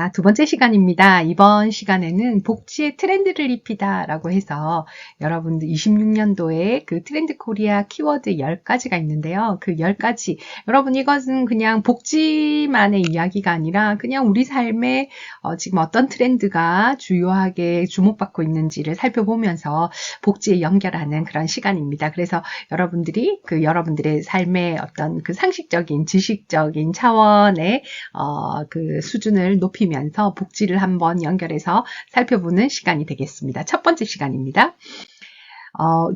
자, 두 번째 시간입니다. 이번 시간에는 복지의 트렌드를 입히다 라고 해서 여러분들 26년도에 그 트렌드 코리아 키워드 10가지가 있는데요. 그 10가지, 여러분 이것은 그냥 복지만의 이야기가 아니라 그냥 우리 삶에 지금 어떤 트렌드가 주요하게 주목받고 있는지를 살펴보면서 복지에 연결하는 그런 시간입니다. 그래서 여러분들이 그 여러분들의 삶의 어떤 그 상식적인, 지식적인 차원의 그 수준을 높이면서 복지를 한번 연결해서 살펴보는 시간이 되겠습니다. 첫 번째 시간입니다.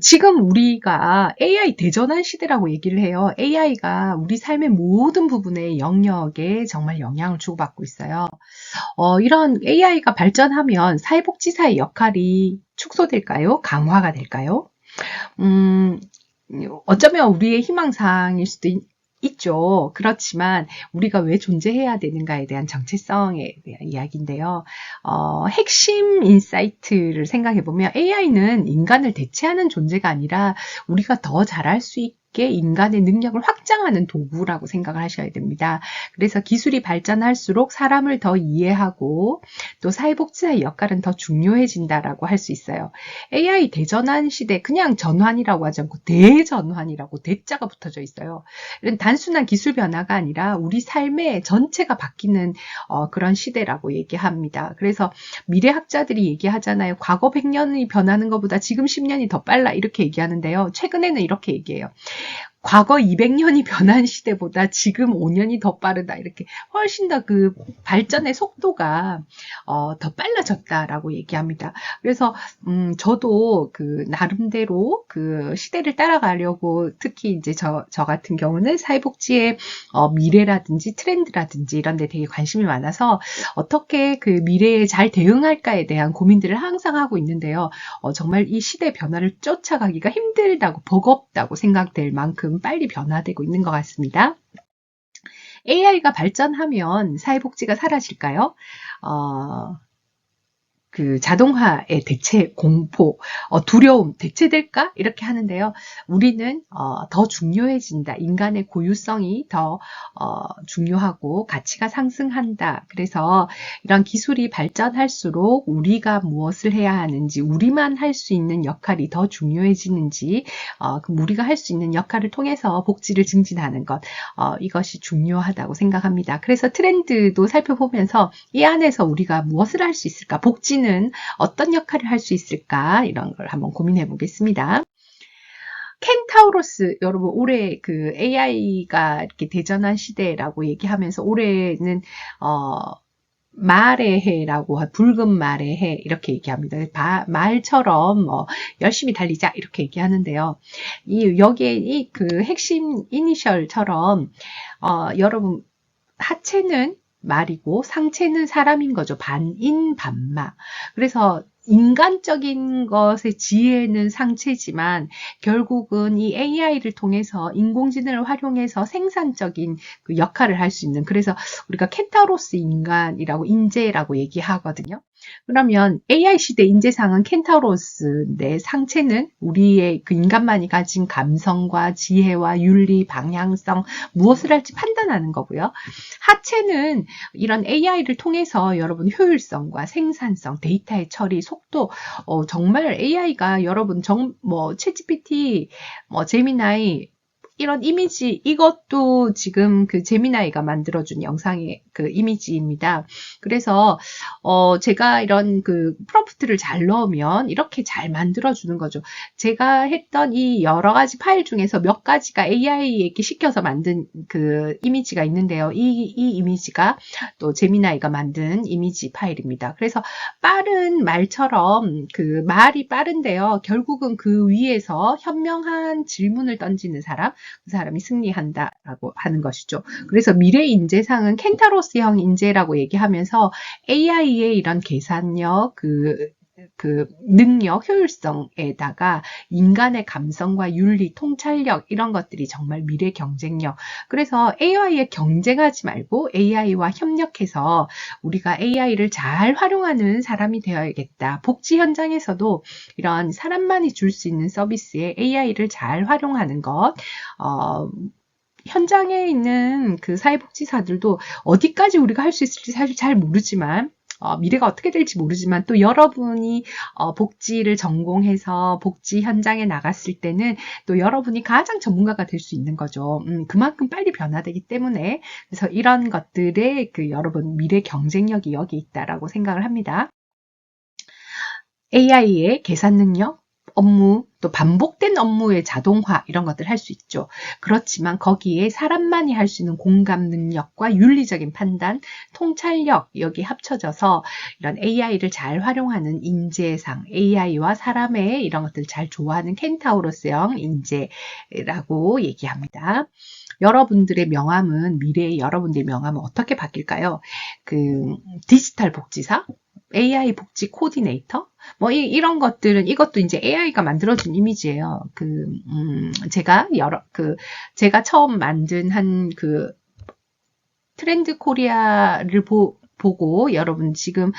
지금 우리가 AI 대전환 시대라고 얘기를 해요. AI가 우리 삶의 모든 부분의 영역에 정말 영향을 주고받고 있어요. 이런 AI가 발전하면 사회복지사의 역할이 축소될까요? 강화가 될까요? 어쩌면 우리의 희망사항일 수도 있죠. 그렇지만 우리가 왜 존재해야 되는가에 대한 정체성에 대한 이야기인데요. 핵심 인사이트를 생각해 보면 AI는 인간을 대체하는 존재가 아니라 우리가 더 잘할 수 있게 인간의 능력을 확장하는 도구라고 생각을 하셔야 됩니다. 그래서 기술이 발전할수록 사람을 더 이해하고 또 사회복지사의 역할은 더 중요해진다라고 할 수 있어요. AI 대전환 시대, 그냥 전환이라고 하지 않고 대전환이라고 대자가 붙어져 있어요. 이런 단순한 기술 변화가 아니라 우리 삶의 전체가 바뀌는 그런 시대라고 얘기합니다. 그래서 미래학자들이 얘기하잖아요. 과거 100년이 변하는 것보다 지금 10년이 더 빨라 이렇게 얘기하는데요. 최근에는 이렇게 얘기해요. 과거 200년이 변한 시대보다 지금 5년이 더 빠르다. 이렇게 훨씬 더 그 발전의 속도가 더 빨라졌다라고 얘기합니다. 그래서 저도 그 나름대로 그 시대를 따라가려고 특히 이제 저 같은 경우는 사회복지의 미래라든지 트렌드라든지 이런 데 되게 관심이 많아서 어떻게 그 미래에 잘 대응할까에 대한 고민들을 항상 하고 있는데요. 정말 이 시대 변화를 쫓아가기가 힘들다고 버겁다고 생각될 만큼 빨리 변화되고 있는 것 같습니다. AI가 발전하면 사회복지가 사라질까요? 그 자동화의 대체 공포, 두려움 대체될까? 이렇게 하는데요. 우리는 더 중요해진다. 인간의 고유성이 더 중요하고 가치가 상승한다. 그래서 이런 기술이 발전할수록 우리가 무엇을 해야 하는지, 우리만 할 수 있는 역할이 더 중요해지는지, 그럼 우리가 할 수 있는 역할을 통해서 복지를 증진하는 것, 이것이 중요하다고 생각합니다. 그래서 트렌드도 살펴보면서 이 안에서 우리가 무엇을 할 수 있을까? 복지는 어떤 역할을 할 수 있을까? 이런 걸 한번 고민해 보겠습니다. 켄타우로스, 여러분 올해 그 AI가 이렇게 대전환 시대라고 얘기하면서 올해는 말의 해라고 붉은 말의 해 이렇게 얘기합니다. 말처럼 열심히 달리자 이렇게 얘기하는데요. 여기에 이 그 핵심 이니셜처럼 여러분 하체는 말이고 상체는 사람인 거죠. 반인 반마. 그래서 인간적인 것의 지혜는 상체지만 결국은 이 AI를 통해서 인공지능을 활용해서 생산적인 그 역할을 할 수 있는, 그래서 우리가 켄타우로스 인간이라고 인재라고 얘기하거든요. 그러면 AI 시대 인재상은 켄타우로스인데 상체는 우리의 그 인간만이 가진 감성과 지혜와 윤리, 방향성, 무엇을 할지 판단하는 거고요. 하체는 이런 AI를 통해서 여러분 효율성과 생산성, 데이터의 처리, 속도, 정말 AI가 여러분 챗GPT, 제미나이 이런 이미지, 이것도 지금 그 제미나이가 만들어준 영상의 그 이미지입니다. 그래서 제가 이런 그 프롬프트를 잘 넣으면 이렇게 잘 만들어주는 거죠. 제가 했던 이 여러 가지 파일 중에서 몇 가지가 AI에게 시켜서 만든 그 이미지가 있는데요. 이 이미지가 또 제미나이가 만든 이미지 파일입니다. 그래서 빠른 말처럼 그 말이 빠른데요. 결국은 그 위에서 현명한 질문을 던지는 사람, 그 사람이 승리한다라고 하는 것이죠. 그래서 미래 인재상은 켄타로스형 인재라고 얘기하면서 AI의 이런 계산력, 그 능력, 효율성에다가 인간의 감성과 윤리, 통찰력 이런 것들이 정말 미래 경쟁력. 그래서 AI에 경쟁하지 말고 AI와 협력해서 우리가 AI를 잘 활용하는 사람이 되어야겠다. 복지 현장에서도 이런 사람만이 줄 수 있는 서비스에 AI를 잘 활용하는 것, 현장에 있는 그 사회복지사들도 어디까지 우리가 할 수 있을지 사실 잘 모르지만 미래가 어떻게 될지 모르지만 또 여러분이 복지를 전공해서 복지 현장에 나갔을 때는 또 여러분이 가장 전문가가 될 수 있는 거죠. 그만큼 빨리 변화되기 때문에 그래서 이런 것들의 그 여러분 미래 경쟁력이 여기 있다라고 생각을 합니다. AI의 계산 능력, 업무, 또 반복된 업무의 자동화 이런 것들 할 수 있죠. 그렇지만 거기에 사람만이 할 수 있는 공감 능력과 윤리적인 판단, 통찰력 여기 합쳐져서 이런 AI를 잘 활용하는 인재상, AI와 사람의 이런 것들을 잘 조화하는 켄타우로스형 인재라고 얘기합니다. 여러분들의 명함은 미래의 여러분들의 명함은 어떻게 바뀔까요? 그 디지털 복지사, AI 복지 코디네이터, 뭐 이런 것들은 이것도 이제 AI가 만들어준 이미지예요. 제가 처음 만든 한 그 트렌드 코리아를 보고 여러분 지금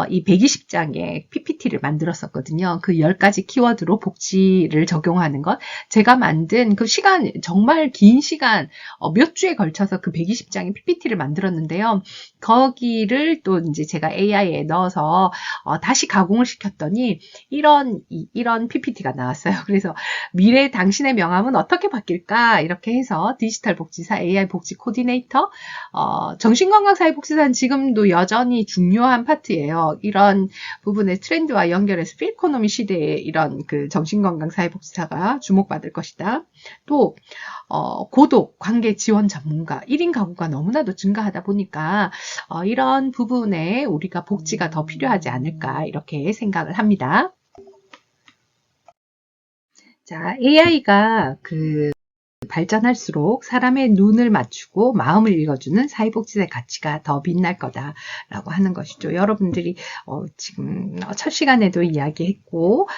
이 120장의 PPT를 만들었었거든요. 그 10가지 키워드로 복지를 적용하는 것. 제가 만든 그 시간, 정말 긴 시간, 몇 주에 걸쳐서 그 120장의 PPT를 만들었는데요. 거기를 또 이제 제가 AI에 넣어서 다시 가공을 시켰더니 이런 PPT가 나왔어요. 그래서 미래 당신의 명함은 어떻게 바뀔까? 이렇게 해서 디지털 복지사, AI 복지 코디네이터, 정신건강사회복지사는 지금도 여전히 중요한 파트예요. 이런 부분의 트렌드와 연결해서 필코노미 시대에 이런 그 정신건강사회복지사가 주목받을 것이다. 또 고독, 관계 지원 전문가, 1인 가구가 너무나도 증가하다 보니까 이런 부분에 우리가 복지가 더 필요하지 않을까 이렇게 생각을 합니다. 자, AI가 발전할수록 사람의 눈을 맞추고 마음을 읽어주는 사회복지사의 가치가 더 빛날 거다라고 하는 것이죠. 여러분들이 지금 첫 시간에도 이야기했고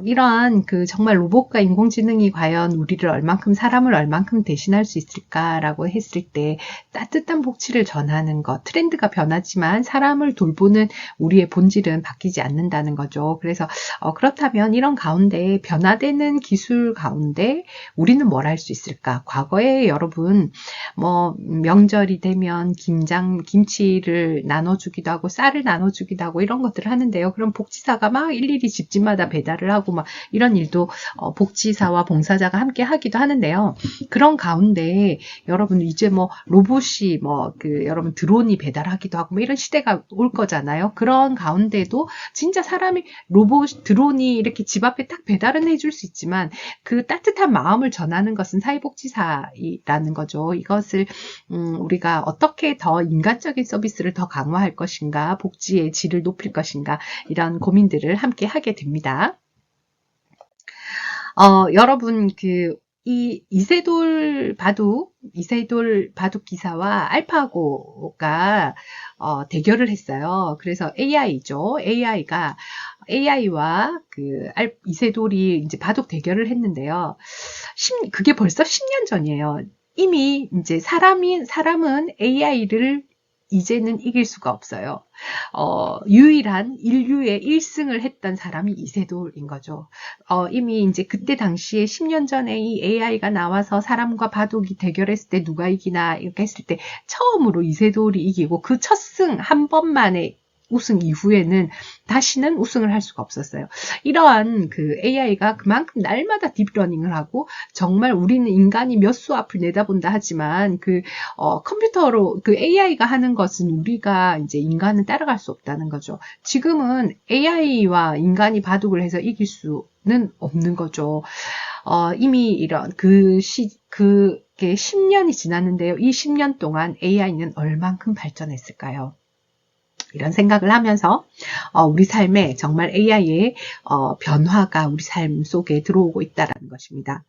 이러한 정말 로봇과 인공지능이 과연 우리를 얼만큼 사람을 얼만큼 대신할 수 있을까라고 했을 때 따뜻한 복지를 전하는 것, 트렌드가 변하지만 사람을 돌보는 우리의 본질은 바뀌지 않는다는 거죠. 그래서 그렇다면 이런 가운데 변화되는 기술 가운데 우리는 뭘 할 수 있을까? 과거에 여러분 명절이 되면 김치를 나눠주기도 하고 쌀을 나눠주기도 하고 이런 것들을 하는데요. 그럼 복지사가 막 일일이 집집마다 배달을 하고 막 이런 일도 복지사와 봉사자가 함께 하기도 하는데요. 그런 가운데 여러분 이제 로봇이 여러분 드론이 배달하기도 하고 이런 시대가 올 거잖아요. 그런 가운데도 진짜 사람이 드론이 이렇게 집 앞에 딱 배달은 해줄 수 있지만 그 따뜻한 마음을 전하는 것은 사회복지사라는 거죠. 이것을 우리가 어떻게 더 인간적인 서비스를 더 강화할 것인가, 복지의 질을 높일 것인가 이런 고민들을 함께 하게 됩니다. 여러분 이 이세돌 바둑 기사와 알파고가 대결을 했어요. 그래서 AI죠. AI와 이세돌이 이제 바둑 대결을 했는데요. 그게 벌써 10년 전이에요. 이미 이제 사람은 AI를 이제는 이길 수가 없어요. 유일한 인류의 1승을 했던 사람이 이세돌인 거죠. 이미 이제 그때 당시에 10년 전에 이 AI가 나와서 사람과 바둑이 대결했을 때 누가 이기나 이렇게 했을 때 처음으로 이세돌이 이기고 그 첫 승 한 번만에 우승 이후에는 다시는 우승을 할 수가 없었어요. 이러한 AI가 그만큼 날마다 딥러닝을 하고 정말 우리는 인간이 몇 수 앞을 내다본다 하지만 컴퓨터로 AI가 하는 것은 우리가 이제 인간은 따라갈 수 없다는 거죠. 지금은 AI와 인간이 바둑을 해서 이길 수는 없는 거죠. 이미 이런 그게 10년이 지났는데요. 이 10년 동안 AI는 얼만큼 발전했을까요? 이런 생각을 하면서 우리 삶에 정말 AI의 변화가 우리 삶 속에 들어오고 있다는 것입니다.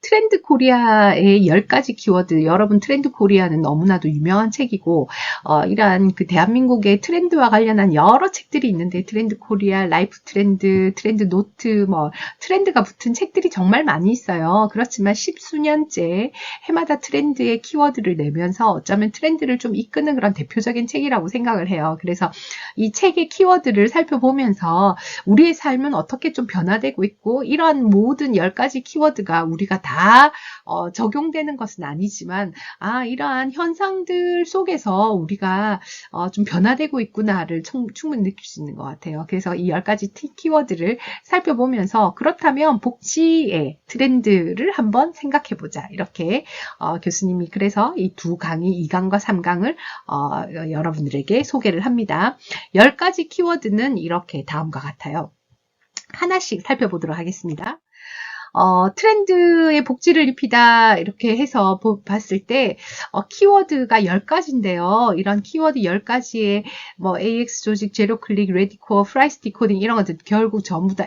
트렌드 코리아의 10가지 키워드, 여러분 트렌드 코리아는 너무나도 유명한 책이고 이러한 대한민국의 트렌드와 관련한 여러 책들이 있는데 트렌드 코리아, 라이프 트렌드, 트렌드 노트 트렌드가 붙은 책들이 정말 많이 있어요. 그렇지만 10수년째 해마다 트렌드의 키워드를 내면서 어쩌면 트렌드를 좀 이끄는 그런 대표적인 책이라고 생각을 해요. 그래서 이 책의 키워드를 살펴보면서 우리의 삶은 어떻게 좀 변화되고 있고 이런 모든 10가지 가지 키워드가 우리가 다 적용되는 것은 아니지만 이러한 현상들 속에서 우리가 좀 변화되고 있구나를 충분히 느낄 수 있는 것 같아요. 그래서 이 10가지 키워드를 살펴보면서 그렇다면 복지의 트렌드를 한번 생각해보자. 이렇게 교수님이 그래서 이 두 강의 2강과 3강을 여러분들에게 소개를 합니다. 10가지 키워드는 이렇게 다음과 같아요. 하나씩 살펴보도록 하겠습니다. 트렌드의 복지를 입히다 이렇게 해서 봤을 때 키워드가 10가지인데요. 이런 키워드 10가지의 뭐 AX 조직, 제로 클릭, 레디코어, 프라이스 디코딩 이런 것들 결국 전부 다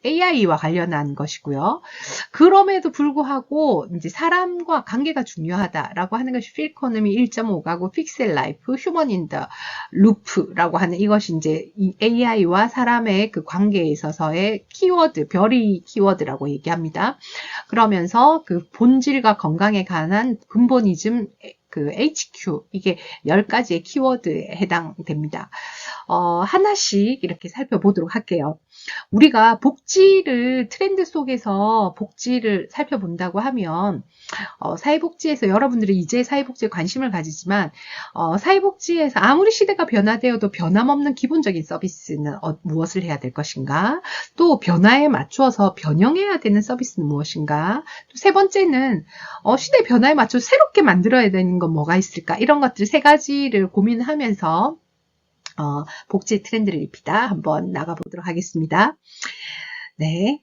AI와 관련한 것이고요. 그럼에도 불구하고 이제 사람과 관계가 중요하다라고 하는 것이 필코노미 1.5가고 픽셀 라이프, 휴먼 인 더 루프라고 하는 이것이 이제 이 AI와 사람의 그 관계에 있어서의 키워드, 별이 키워드라고 얘기합니다. 그러면서 그 본질과 건강에 관한 근본이즘 그 HQ 이게 10가지의 키워드에 해당됩니다. 하나씩 이렇게 살펴보도록 할게요. 우리가 복지를 트렌드 속에서 복지를 살펴본다고 하면 사회복지에서 여러분들이 이제 사회복지에 관심을 가지지만 사회복지에서 아무리 시대가 변화되어도 변함없는 기본적인 서비스는 무엇을 해야 될 것인가? 또 변화에 맞추어서 변형해야 되는 서비스는 무엇인가? 또 세 번째는 시대 변화에 맞춰 새롭게 만들어야 되는 건 뭐가 있을까? 이런 것들 3가지를 고민하면서 복지 트렌드를 입히다 한번 나가보도록 하겠습니다. 네,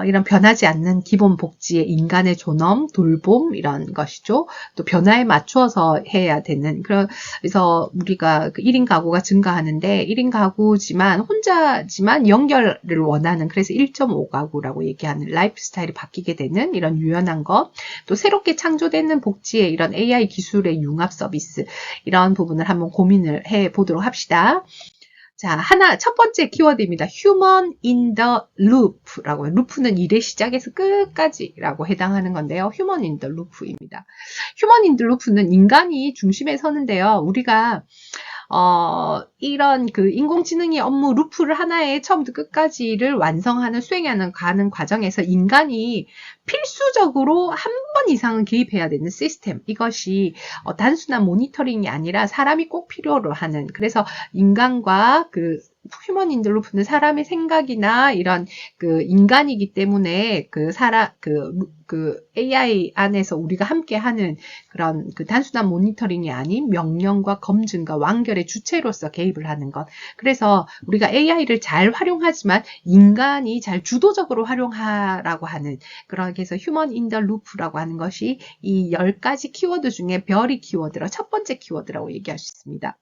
이런 변하지 않는 기본 복지의 인간의 존엄, 돌봄 이런 것이죠. 또 변화에 맞추어서 해야 되는 그래서 우리가 그 1인 가구가 증가하는데 1인 가구지만 혼자지만 연결을 원하는 그래서 1.5가구라고 얘기하는 라이프 스타일이 바뀌게 되는 이런 유연한 것, 또 새롭게 창조되는 복지의 이런 AI 기술의 융합 서비스 이런 부분을 한번 고민을 해 보도록 합시다. 자, 첫 번째 키워드입니다. Human in the loop라고 해요. 루프는 일의 시작에서 끝까지라고 해당하는 건데요. Human in the loop입니다. Human in the loop는 인간이 중심에 서는데요. 우리가 이런 그 인공지능의 업무 루프를 하나의 처음부터 끝까지를 완성하는 가는 과정에서 인간이 필수적으로 한 번 이상은 개입해야 되는 시스템 이것이 단순한 모니터링이 아니라 사람이 꼭 필요로 하는 그래서 인간과 그 휴먼 인더 루프는 사람의 생각이나 이런 그 인간이기 때문에 그 AI 안에서 우리가 함께 하는 그런 그 단순한 모니터링이 아닌 명령과 검증과 완결의 주체로서 개입을 하는 것. 그래서 우리가 AI를 잘 활용하지만 인간이 잘 주도적으로 활용하라고 하는 그렇게 해서 휴먼 인더 루프라고 하는 것이 이 10가지 키워드 중에 별이 키워드라 첫 번째 키워드라고 얘기할 수 있습니다.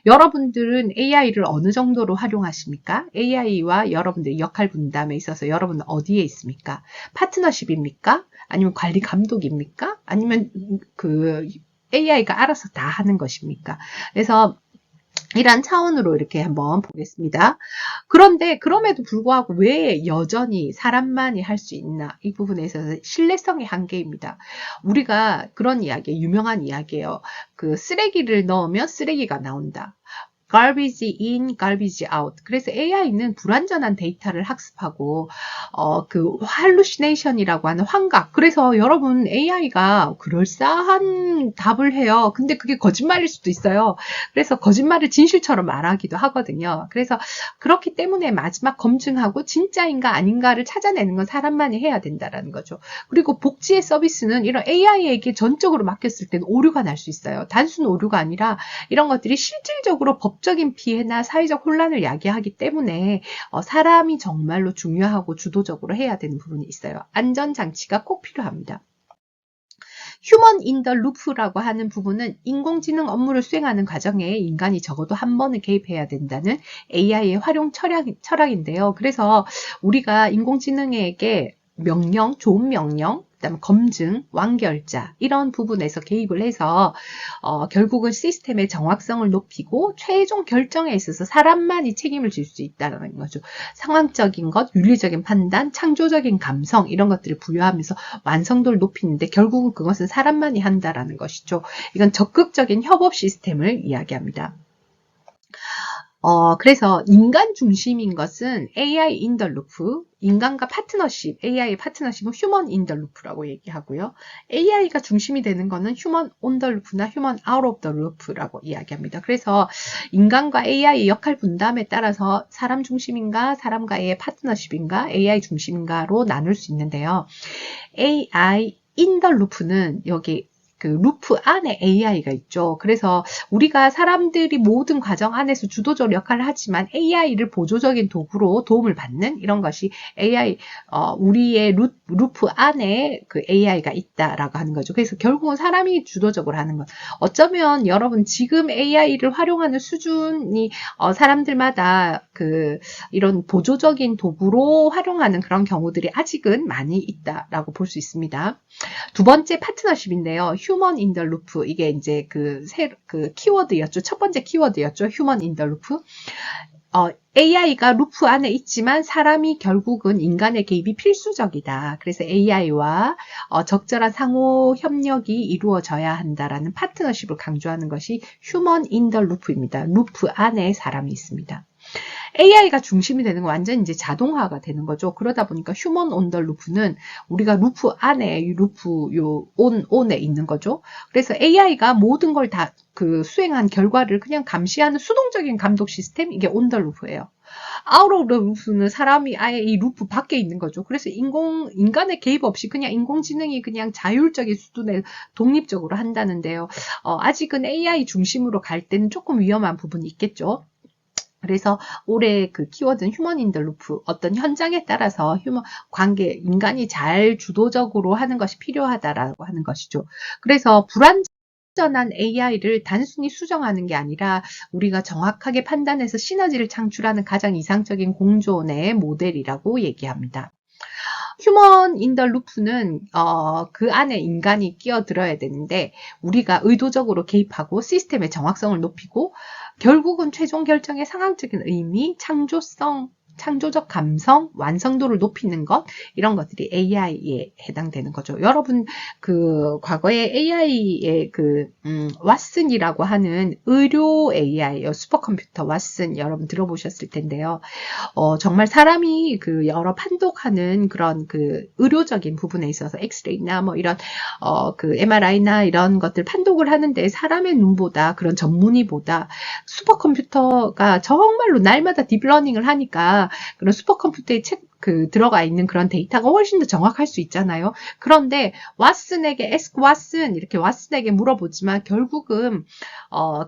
여러분들은 AI를 어느 정도로 활용하십니까? AI와 여러분들의 역할 분담에 있어서 여러분은 어디에 있습니까? 파트너십입니까? 아니면 관리 감독입니까? 아니면 그 AI가 알아서 다 하는 것입니까? 그래서 이런 차원으로 이렇게 한번 보겠습니다. 그런데 그럼에도 불구하고 왜 여전히 사람만이 할 수 있나? 이 부분에 있어서 신뢰성의 한계입니다. 우리가 그런 이야기, 유명한 이야기예요. 그 쓰레기를 넣으면 쓰레기가 나온다. garbage in, garbage out. 그래서 AI는 불완전한 데이터를 학습하고 그 hallucination이라고 하는 환각. 그래서 여러분 AI가 그럴싸한 답을 해요. 근데 그게 거짓말일 수도 있어요. 그래서 거짓말을 진실처럼 말하기도 하거든요. 그래서 그렇기 때문에 마지막 검증하고 진짜인가 아닌가를 찾아내는 건 사람만이 해야 된다라는 거죠. 그리고 복지의 서비스는 이런 AI에게 전적으로 맡겼을 때는 오류가 날 수 있어요. 단순 오류가 아니라 이런 것들이 실질적으로 법적인 피해나 사회적 혼란을 야기하기 때문에 사람이 정말로 중요하고 주도적으로 해야 되는 부분이 있어요. 안전장치가 꼭 필요합니다. 휴먼 인 더 루프라고 하는 부분은 인공지능 업무를 수행하는 과정에 인간이 적어도 한 번은 개입해야 된다는 AI의 활용 철학인데요. 그래서 우리가 인공지능에게 명령, 좋은 명령, 그다음에 검증, 완결자 이런 부분에서 개입을 해서 결국은 시스템의 정확성을 높이고 최종 결정에 있어서 사람만이 책임을 질 수 있다는 거죠. 상황적인 것, 윤리적인 판단, 창조적인 감성 이런 것들을 부여하면서 완성도를 높이는데 결국은 그것은 사람만이 한다라는 것이죠. 이건 적극적인 협업 시스템을 이야기합니다. 그래서 인간 중심인 것은 AI in the loop, 인간과 파트너십, AI의 파트너십은 human in the loop라고 얘기하고요. AI가 중심이 되는 거는 human on the loop나 human out of the loop라고 이야기합니다. 그래서 인간과 AI의 역할 분담에 따라서 사람 중심인가, 사람과의 파트너십인가, AI 중심인가로 나눌 수 있는데요. AI in the loop는 여기 그 루프 안에 AI가 있죠. 그래서 우리가 사람들이 모든 과정 안에서 주도적으로 역할을 하지만 AI를 보조적인 도구로 도움을 받는 이런 것이 AI, 우리의 루프 안에 그 AI가 있다라고 하는 거죠. 그래서 결국은 사람이 주도적으로 하는 것. 어쩌면 여러분 지금 AI를 활용하는 수준이 사람들마다 그 이런 보조적인 도구로 활용하는 그런 경우들이 아직은 많이 있다라고 볼 수 있습니다. 두 번째 파트너십인데요. human in the loop. 이게 이제 그 키워드였죠. 첫 번째 키워드였죠. human in the loop. AI가 루프 안에 있지만 사람이 결국은 인간의 개입이 필수적이다. 그래서 AI와 적절한 상호 협력이 이루어져야 한다라는 파트너십을 강조하는 것이 human in the loop입니다. 루프 안에 사람이 있습니다. AI가 중심이 되는 건 완전 이제 자동화가 되는 거죠. 그러다 보니까 휴먼 온 더 루프는 우리가 루프 안에 루프 온에 있는 거죠. 그래서 AI가 모든 걸 다 그 수행한 결과를 그냥 감시하는 수동적인 감독 시스템, 이게 온 더 루프예요. 아웃 오브 루프는 사람이 아예 이 루프 밖에 있는 거죠. 그래서 인간의 개입 없이 그냥 인공지능이 그냥 자율적인 수준에 독립적으로 한다는데요. 아직은 AI 중심으로 갈 때는 조금 위험한 부분이 있겠죠. 그래서 올해 그 키워드는 휴먼 인 더 루프, 어떤 현장에 따라서 관계, 인간이 잘 주도적으로 하는 것이 필요하다라고 하는 것이죠. 그래서 불완전한 AI를 단순히 수정하는 게 아니라 우리가 정확하게 판단해서 시너지를 창출하는 가장 이상적인 공존의 모델이라고 얘기합니다. 휴먼 인 더 루프는 그 안에 인간이 끼어들어야 되는데 우리가 의도적으로 개입하고 시스템의 정확성을 높이고 결국은 최종 결정의 상황적인 의미, 창조성, 창조적 감성, 완성도를 높이는 것, 이런 것들이 AI에 해당되는 거죠. 여러분, 그 과거에 AI의 왓슨이라고 하는 의료 AI, 슈퍼컴퓨터 왓슨 여러분 들어보셨을 텐데요. 정말 사람이 그 여러 판독하는 그런 그 의료적인 부분에 있어서 엑스레이나 뭐 이런 그 MRI나 이런 것들 판독을 하는데 사람의 눈보다 그런 전문의보다 슈퍼컴퓨터가 정말로 날마다 딥러닝을 하니까 그런 슈퍼컴퓨터에 들어가 있는 그런 데이터가 훨씬 더 정확할 수 있잖아요. 그런데 왓슨에게 ask 왓슨 이렇게 왓슨에게 물어보지만 결국은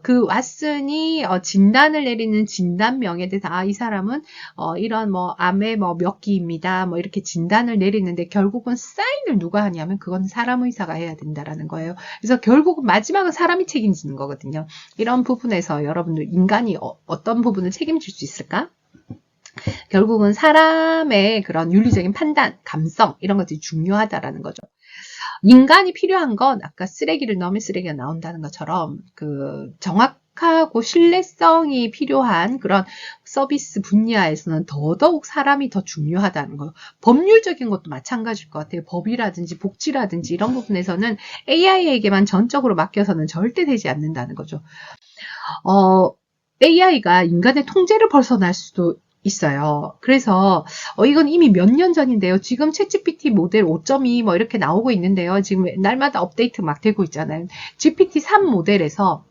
그 왓슨이 진단을 내리는 진단명에 대해서 이 사람은 이런 뭐 암의 뭐 몇 기입니다. 뭐 이렇게 진단을 내리는데 결국은 사인을 누가 하냐면 그건 사람 의사가 해야 된다라는 거예요. 그래서 결국은 마지막은 사람이 책임지는 거거든요. 이런 부분에서 여러분들 인간이 어떤 부분을 책임질 수 있을까? 결국은 사람의 그런 윤리적인 판단, 감성 이런 것들이 중요하다라는 거죠. 인간이 필요한 건 아까 쓰레기를 넣으면 쓰레기가 나온다는 것처럼 그 정확하고 신뢰성이 필요한 그런 서비스 분야에서는 더더욱 사람이 더 중요하다는 거예요. 법률적인 것도 마찬가지일 것 같아요. 법이라든지 복지라든지 이런 부분에서는 AI에게만 전적으로 맡겨서는 절대 되지 않는다는 거죠. AI가 인간의 통제를 벗어날 수도 있어요. 그래서 이건 이미 몇 년 전인데요. 지금 챗GPT 모델 5.2 뭐 이렇게 나오고 있는데요. 지금 날마다 업데이트 막 되고 있잖아요. GPT-3 모델에서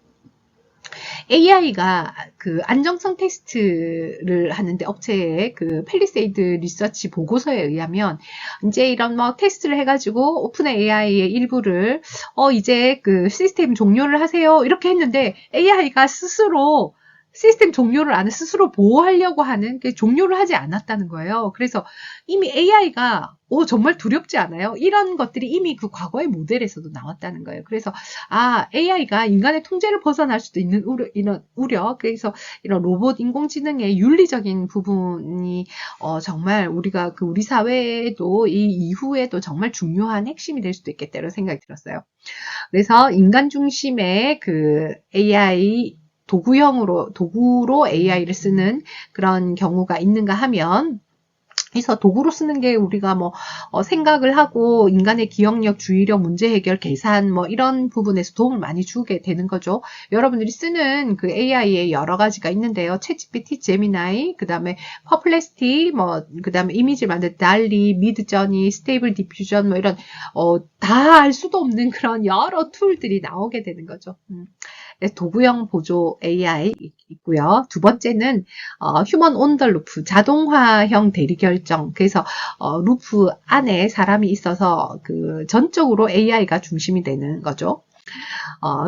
AI가 그 안정성 테스트를 하는데 업체의 그 펠리세이드 리서치 보고서에 의하면 이제 이런 뭐 테스트를 해가지고 오픈 AI의 일부를 이제 그 시스템 종료를 하세요 이렇게 했는데 AI가 스스로 시스템 종료를 안 해 스스로 보호하려고 하는 종료를 하지 않았다는 거예요. 그래서 이미 AI가 정말 두렵지 않아요? 이런 것들이 이미 그 과거의 모델에서도 나왔다는 거예요. 그래서 AI가 인간의 통제를 벗어날 수도 있는 이런 우려, 그래서 이런 로봇 인공지능의 윤리적인 부분이 정말 우리가 우리 사회에도 이 이후에도 정말 중요한 핵심이 될 수도 있겠다는 생각이 들었어요. 그래서 인간 중심의 그 AI 도구로 AI를 쓰는 그런 경우가 있는가 하면 그래서 도구로 쓰는 게 우리가 뭐 생각을 하고 인간의 기억력, 주의력, 문제 해결, 계산 뭐 이런 부분에서 도움을 많이 주게 되는 거죠. 여러분들이 쓰는 그 AI에 여러 가지가 있는데요. 챗GPT, 제미나이, 그다음에 퍼플렉시티, 뭐 그다음에 이미지 만들 달리, 미드저니, 스테이블 디퓨전 뭐 이런 다 알 수도 없는 그런 여러 툴들이 나오게 되는 거죠. 도구형 보조 AI 있고요. 두 번째는 휴먼 온더 루프, 자동화형 대리 결정. 그래서 루프 안에 사람이 있어서 그 전적으로 AI가 중심이 되는 거죠.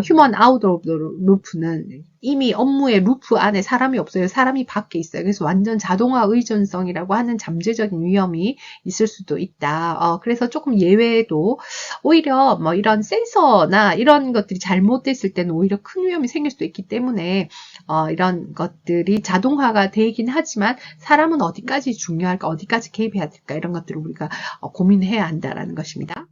휴먼 아웃 오브 루프는 이미 업무의 루프 안에 사람이 없어요. 사람이 밖에 있어요. 그래서 완전 자동화 의존성이라고 하는 잠재적인 위험이 있을 수도 있다. 그래서 조금 예외도 오히려 뭐 이런 센서나 이런 것들이 잘못됐을 때는 오히려 큰 위험이 생길 수도 있기 때문에 이런 것들이 자동화가 되긴 하지만 사람은 어디까지 중요할까, 어디까지 개입해야 될까 이런 것들을 우리가 고민해야 한다라는 것입니다.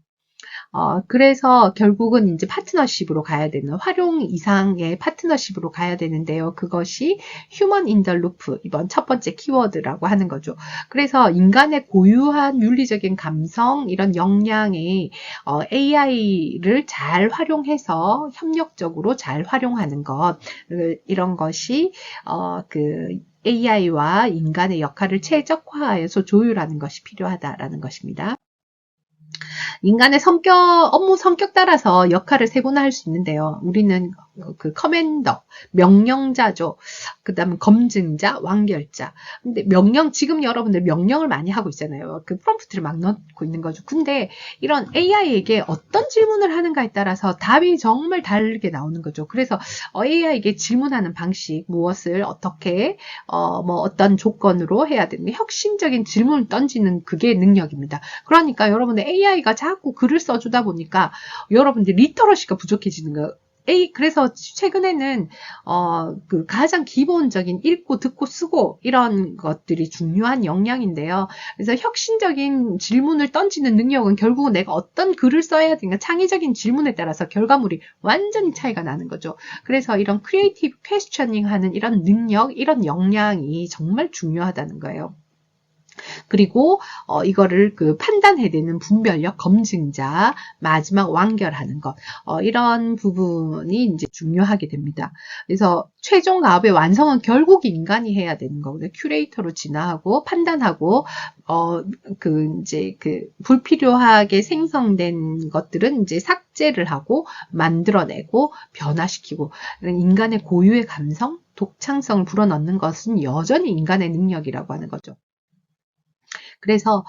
그래서 결국은 이제 파트너십으로 가야 되는, 활용 이상의 파트너십으로 가야 되는데요. 그것이 휴먼 인 더 루프, 이번 첫 번째 키워드라고 하는 거죠. 그래서 인간의 고유한 윤리적인 감성, 이런 역량이 AI를 잘 활용해서 협력적으로 잘 활용하는 것, 이런 것이 그 AI와 인간의 역할을 최적화해서 조율하는 것이 필요하다라는 것입니다. 인간의 업무 성격 따라서 역할을 세분화할 수 있는데요. 우리는 그 커맨더, 명령자죠. 그 다음에 검증자, 완결자. 근데 지금 여러분들 명령을 많이 하고 있잖아요. 그 프롬프트를 막 넣고 있는 거죠. 근데 이런 AI에게 어떤 질문을 하는가에 따라서 답이 정말 다르게 나오는 거죠. 그래서 AI에게 질문하는 방식, 무엇을 어떻게, 뭐 어떤 조건으로 해야 되는 혁신적인 질문을 던지는 그게 능력입니다. 그러니까 여러분들 AI가 자꾸 글을 써주다 보니까 여러분들 리터러시가 부족해지는 거예요. 그래서 최근에는 그 가장 기본적인 읽고 듣고 쓰고 이런 것들이 중요한 역량인데요. 그래서 혁신적인 질문을 던지는 능력은 결국은 내가 어떤 글을 써야 되는가, 창의적인 질문에 따라서 결과물이 완전히 차이가 나는 거죠. 그래서 이런 크리에이티브 퀘스처닝 하는 이런 능력, 이런 역량이 정말 중요하다는 거예요. 그리고 이거를 그 판단해야 되는 분별력, 검증자, 마지막 완결하는 것, 이런 부분이 이제 중요하게 됩니다. 그래서 최종 가업의 완성은 결국 인간이 해야 되는 거거든요. 큐레이터로 진화하고 판단하고 이제 불필요하게 생성된 것들은 이제 삭제를 하고 만들어내고 변화시키고, 인간의 고유의 감성, 독창성을 불어넣는 것은 여전히 인간의 능력이라고 하는 거죠. 그래서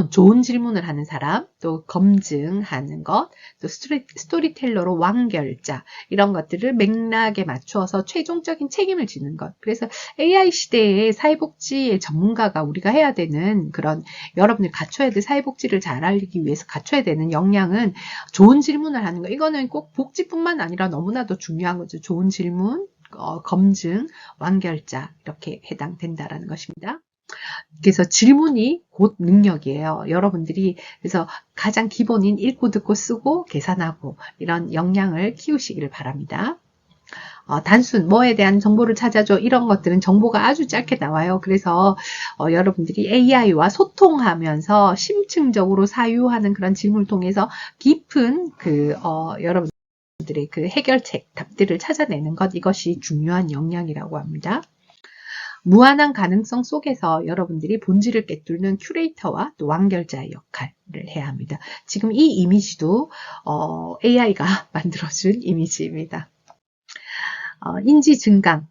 좋은 질문을 하는 사람, 또 검증하는 것, 또 스토리텔러로 완결자, 이런 것들을 맥락에 맞추어서 최종적인 책임을 지는 것. 그래서 AI 시대에 사회복지의 전문가가 우리가 해야 되는 그런, 여러분들 갖춰야 될 사회복지를 잘 알기 위해서 갖춰야 되는 역량은 좋은 질문을 하는 거. 이거는 꼭 복지뿐만 아니라 너무나도 중요한 거죠. 좋은 질문, 검증, 완결자, 이렇게 해당된다라는 것입니다. 그래서 질문이 곧 능력이에요. 여러분들이 그래서 가장 기본인 읽고 듣고 쓰고 계산하고 이런 역량을 키우시기를 바랍니다. 단순 뭐에 대한 정보를 찾아줘, 이런 것들은 정보가 아주 짧게 나와요. 그래서 여러분들이 AI와 소통하면서 심층적으로 사유하는 그런 질문을 통해서 깊은 여러분들의 그 해결책, 답들을 찾아내는 것, 이것이 중요한 역량이라고 합니다. 무한한 가능성 속에서 여러분들이 본질을 꿰뚫는 큐레이터와 또 완결자의 역할을 해야 합니다. 지금 이 이미지도 AI가 만들어준 이미지입니다. 인지 증강,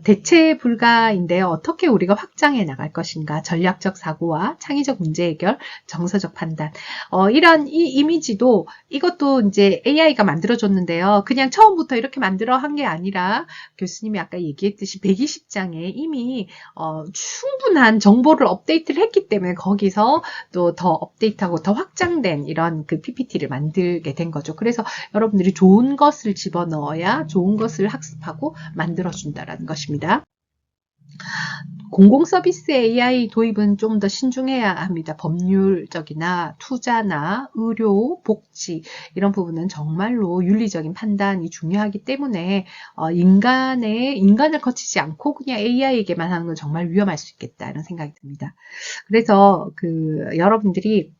대체 불가인데요. 어떻게 우리가 확장해 나갈 것인가, 전략적 사고와 창의적 문제 해결, 정서적 판단. 이런 이 이미지도, 이것도 이제 AI가 만들어줬는데요. 그냥 처음부터 이렇게 만들어 한 게 아니라 교수님이 아까 얘기했듯이 120장에 이미 충분한 정보를 업데이트를 했기 때문에 거기서 또 더 업데이트하고 더 확장된 이런 그 PPT를 만들게 된 거죠. 그래서 여러분들이 좋은 것을 집어넣어야 좋은 것을 학습하고 만들어준다라는 것입니다. 공공 서비스 AI 도입은 좀 더 신중해야 합니다. 법률적이나 투자나 의료, 복지 이런 부분은 정말로 윤리적인 판단이 중요하기 때문에 인간을 거치지 않고 그냥 AI에게만 하는 건 정말 위험할 수 있겠다 이런 생각이 듭니다. 그래서 여러분들이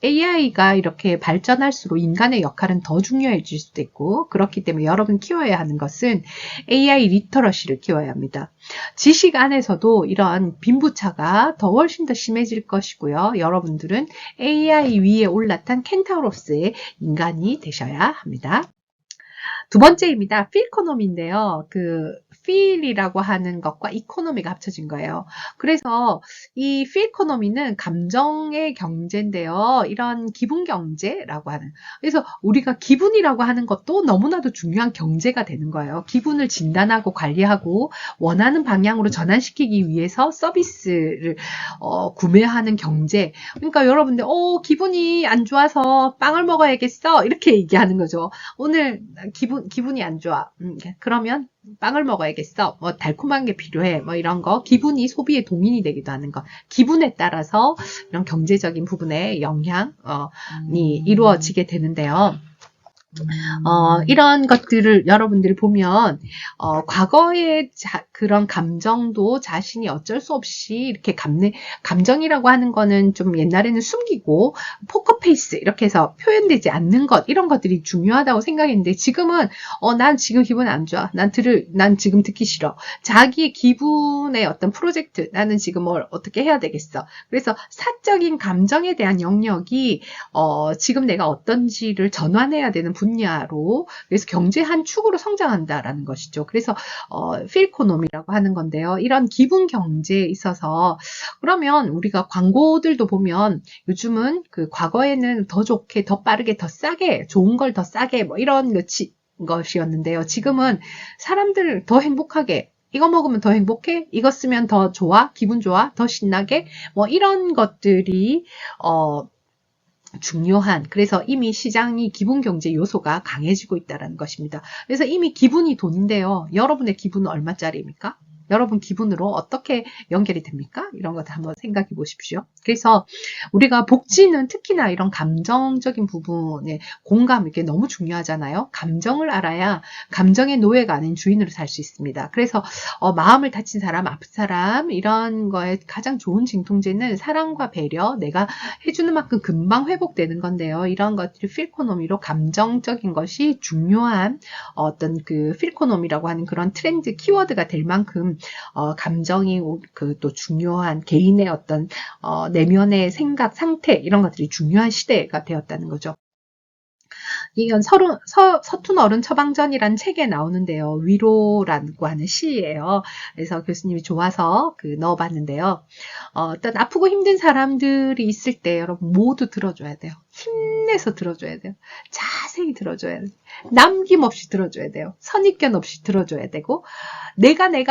AI가 이렇게 발전할수록 인간의 역할은 더 중요해질 수도 있고 그렇기 때문에 여러분 키워야 하는 것은 AI 리터러시를 키워야 합니다. 지식 안에서도 이런 빈부차가 훨씬 더 심해질 것이고요. 여러분들은 AI 위에 올라탄 켄타우로스의 인간이 되셔야 합니다. 두 번째입니다. 필코노미인데요. feel이라고 하는 것과 이코노미가 합쳐진 거예요. 그래서 이 필코노미는 감정의 경제인데요. 이런 기분 경제라고 하는. 그래서 우리가 기분이라고 하는 것도 너무나도 중요한 경제가 되는 거예요. 기분을 진단하고 관리하고 원하는 방향으로 전환시키기 위해서 서비스를 구매하는 경제. 그러니까 여러분들 기분이 안 좋아서 빵을 먹어야겠어 이렇게 얘기하는 거죠. 오늘 기분이 안 좋아. 그러면 빵을 먹어야겠어. 뭐 달콤한 게 필요해. 뭐 이런 거. 기분이 소비의 동인이 되기도 하는 거. 기분에 따라서 이런 경제적인 부분에 영향이 이루어지게 되는데요. 이런 것들을 여러분들이 보면 과거의 그런 감정도 자신이 어쩔 수 없이 이렇게 감정이라고 하는 거는 좀 옛날에는 숨기고 포커페이스 이렇게 해서 표현되지 않는 것 이런 것들이 중요하다고 생각했는데 지금은 난 지금 기분 안 좋아. 난 지금 듣기 싫어. 자기의 기분의 어떤 프로젝트 나는 지금 뭘 어떻게 해야 되겠어. 그래서 사적인 감정에 대한 영역이 지금 내가 어떤지를 전환해야 되는 분야로 그래서 경제 한 축으로 성장한다라는 것이죠. 그래서 필코노미라고 하는 건데요. 이런 기분 경제에 있어서 그러면 우리가 광고들도 보면 요즘은 과거에는 더 좋게, 더 빠르게, 더 싸게, 좋은 걸 더 싸게 뭐 이런 것이었는데요. 지금은 사람들 더 행복하게 이거 먹으면 더 행복해? 이거 쓰면 더 좋아? 기분 좋아? 더 신나게? 뭐 이런 것들이 중요한 그래서 이미 시장이 기분 경제 요소가 강해지고 있다는 것입니다. 그래서 이미 기분이 돈인데요. 여러분의 기분은 얼마짜리입니까? 여러분 기분으로 어떻게 연결이 됩니까? 이런 것들 한번 생각해 보십시오. 그래서 우리가 복지는 특히나 이런 감정적인 부분에 공감 이게 너무 중요하잖아요. 감정을 알아야 감정의 노예가 아닌 주인으로 살 수 있습니다. 그래서 마음을 다친 사람, 아픈 사람 이런 거에 가장 좋은 진통제는 사랑과 배려, 내가 해주는 만큼 금방 회복되는 건데요. 이런 것들이 필코노미로 감정적인 것이 중요한 어떤 필코노미라고 하는 그런 트렌드 키워드가 될 만큼 감정이 또 중요한 개인의 어떤 내면의 생각, 상태 이런 것들이 중요한 시대가 되었다는 거죠. 이건 서툰 어른 처방전이라는 책에 나오는데요. 위로라고 하는 시예요. 그래서 교수님이 좋아서 넣어봤는데요. 어떤 아프고 힘든 사람들이 있을 때 여러분 모두 들어줘야 돼요. 힘내서 들어줘야 돼요. 자세히 들어줘야 돼요. 남김없이 들어줘야 돼요. 선입견 없이 들어줘야 되고 내가 내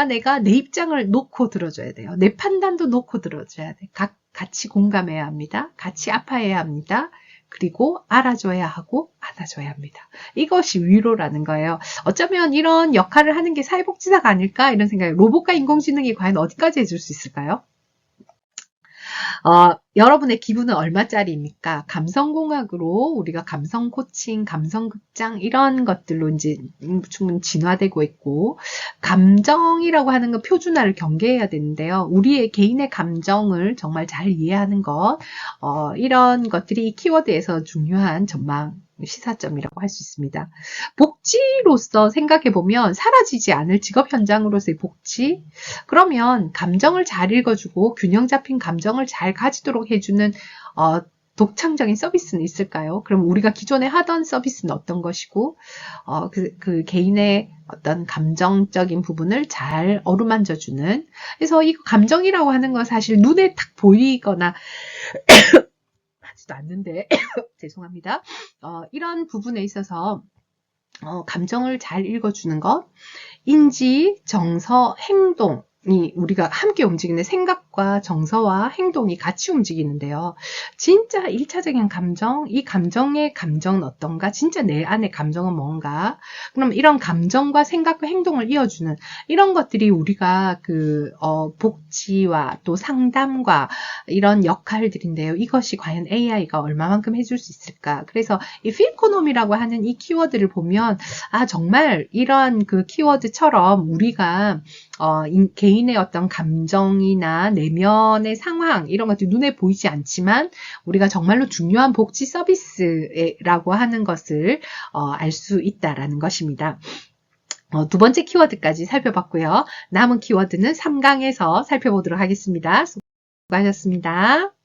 입장을 놓고 들어줘야 돼요. 내 판단도 놓고 들어줘야 돼요. 같이 공감해야 합니다. 같이 아파해야 합니다. 그리고 알아줘야 하고 안아줘야 합니다. 이것이 위로라는 거예요. 어쩌면 이런 역할을 하는 게 사회복지사가 아닐까 이런 생각이 로봇과 인공지능이 과연 어디까지 해줄 수 있을까요? 여러분의 기분은 얼마짜리입니까? 감성공학으로 우리가 감성 코칭, 감성극장 이런 것들로 이제 충분히 진화되고 있고 감정이라고 하는 건 표준화를 경계해야 되는데요. 우리의 개인의 감정을 정말 잘 이해하는 것 이런 것들이 이 키워드에서 중요한 전망 시사점이라고 할 수 있습니다. 복지로서 생각해보면 사라지지 않을 직업 현장으로서의 복지 그러면 감정을 잘 읽어주고 균형 잡힌 감정을 잘 가지도록 해주는 독창적인 서비스는 있을까요? 그럼 우리가 기존에 하던 서비스는 어떤 것이고 그 개인의 어떤 감정적인 부분을 잘 어루만져주는 그래서 이 감정이라고 하는 건 사실 눈에 딱 보이거나 하지도 않는데 죄송합니다. 이런 부분에 있어서 감정을 잘 읽어주는 것 인지, 정서, 행동이 우리가 함께 움직이는 생각과 생각과 정서와 행동이 같이 움직이는데요. 진짜 1차적인 감정, 이 감정의 감정은 어떤가? 진짜 내 안의 감정은 뭔가? 그럼 이런 감정과 생각과 행동을 이어주는 이런 것들이 우리가 복지와 또 상담과 이런 역할들인데요. 이것이 과연 AI가 얼마만큼 해줄 수 있을까? 그래서 이 필코놈이라고 하는 이 키워드를 보면 정말 이런 그 키워드처럼 우리가 개인의 어떤 감정이나 내면의 상황 이런 것들이 눈에 보이지 않지만 우리가 정말로 중요한 복지 서비스라고 하는 것을 알 수 있다라는 것입니다. 두 번째 키워드까지 살펴봤고요. 남은 키워드는 3강에서 살펴보도록 하겠습니다. 수고하셨습니다.